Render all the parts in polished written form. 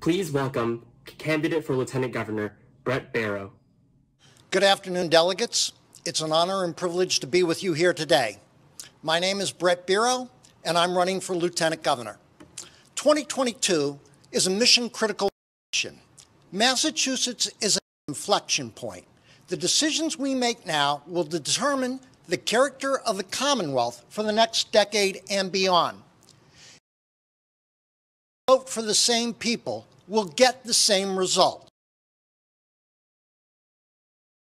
Please welcome candidate for Lieutenant Governor, Bret Bero. Good afternoon, delegates. It's an honor and privilege to be with you here today. My name is Bret Bero, and I'm running for Lieutenant Governor. 2022 is a mission-critical election. Massachusetts is an inflection point. The decisions we make now will determine the character of the Commonwealth for the next decade and beyond. Vote for the same people will get the same result.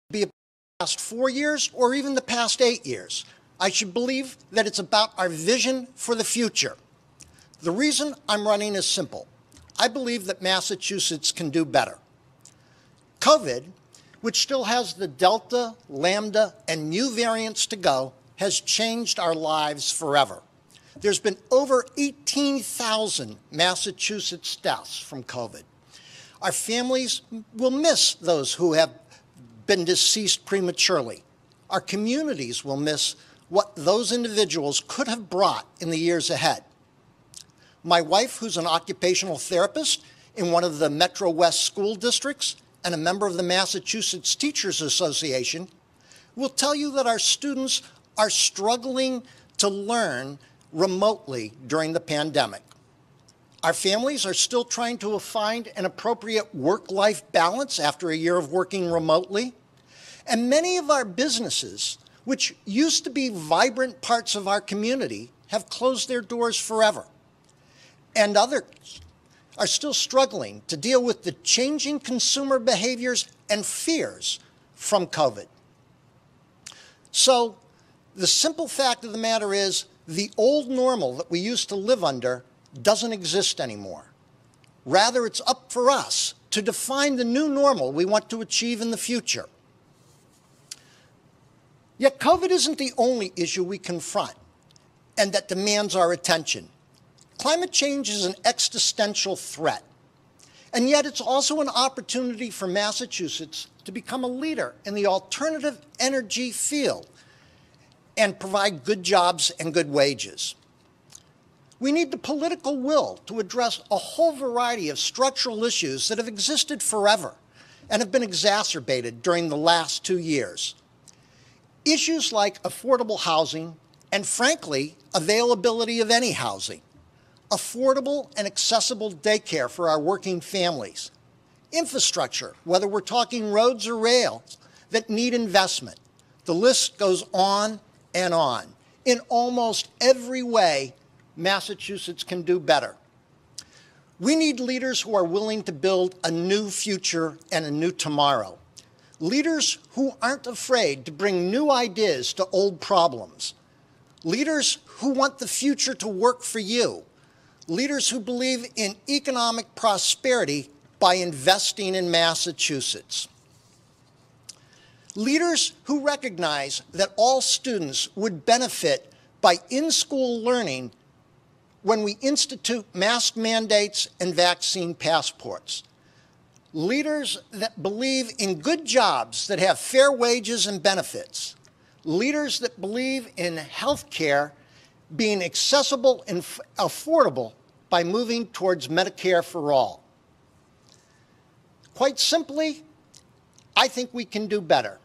Be it the past 4 years or even the past 8 years. I should believe that it's about our vision for the future. The reason I'm running is simple. I believe that Massachusetts can do better. COVID, which still has the Delta, Lambda, and Mu variants to go, has changed our lives forever. There's been over 18,000 Massachusetts deaths from COVID. Our families will miss those who have been deceased prematurely. Our communities will miss what those individuals could have brought in the years ahead. My wife, who's an occupational therapist in one of the Metro West school districts and a member of the Massachusetts Teachers Association, will tell you that our students are struggling to learn remotely during the pandemic. Our families are still trying to find an appropriate work-life balance after a year of working remotely. And many of our businesses, which used to be vibrant parts of our community, have closed their doors forever. And others are still struggling to deal with the changing consumer behaviors and fears from COVID. So the simple fact of the matter is the old normal that we used to live under doesn't exist anymore. Rather, it's up for us to define the new normal we want to achieve in the future. Yet COVID isn't the only issue we confront and that demands our attention. Climate change is an existential threat, and yet it's also an opportunity for Massachusetts to become a leader in the alternative energy field and provide good jobs and good wages. We need the political will to address a whole variety of structural issues that have existed forever and have been exacerbated during the last 2 years. Issues like affordable housing and, frankly, availability of any housing. Affordable and accessible daycare for our working families. Infrastructure, whether we're talking roads or rails, that need investment. The list goes on and on. In almost every way, Massachusetts can do better. We need leaders who are willing to build a new future and a new tomorrow. Leaders who aren't afraid to bring new ideas to old problems. Leaders who want the future to work for you. Leaders who believe in economic prosperity by investing in Massachusetts. Leaders who recognize that all students would benefit by in-school learning when we institute mask mandates and vaccine passports. Leaders that believe in good jobs that have fair wages and benefits. Leaders that believe in health care being accessible and affordable by moving towards Medicare for all. Quite simply, I think we can do better.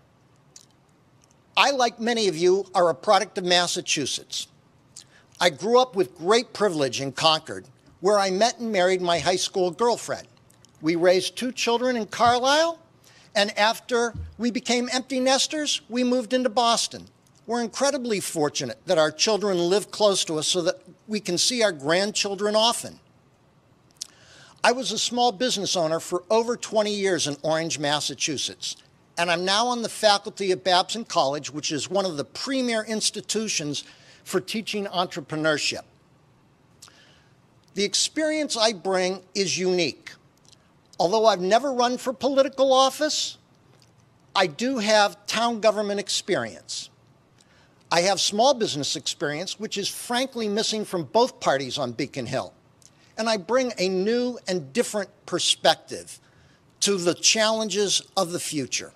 I, like many of you, are a product of Massachusetts. I grew up with great privilege in Concord, where I met and married my high school girlfriend. We raised 2 children in Carlisle, and after we became empty nesters, we moved into Boston. We're incredibly fortunate that our children live close to us so that we can see our grandchildren often. I was a small business owner for over 20 years in Orange, Massachusetts, and I'm now on the faculty at Babson College, which is one of the premier institutions for teaching entrepreneurship. The experience I bring is unique. Although I've never run for political office, I do have town government experience. I have small business experience, which is frankly missing from both parties on Beacon Hill. And I bring a new and different perspective to the challenges of the future.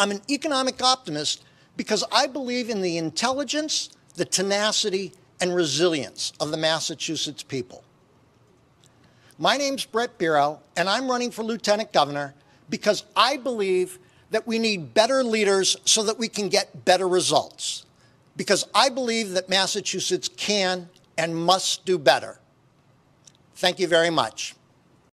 I'm an economic optimist because I believe in the intelligence, the tenacity, and resilience of the Massachusetts people. My name's Bret Bero, and I'm running for Lieutenant Governor because I believe that we need better leaders so that we can get better results. Because I believe that Massachusetts can and must do better. Thank you very much.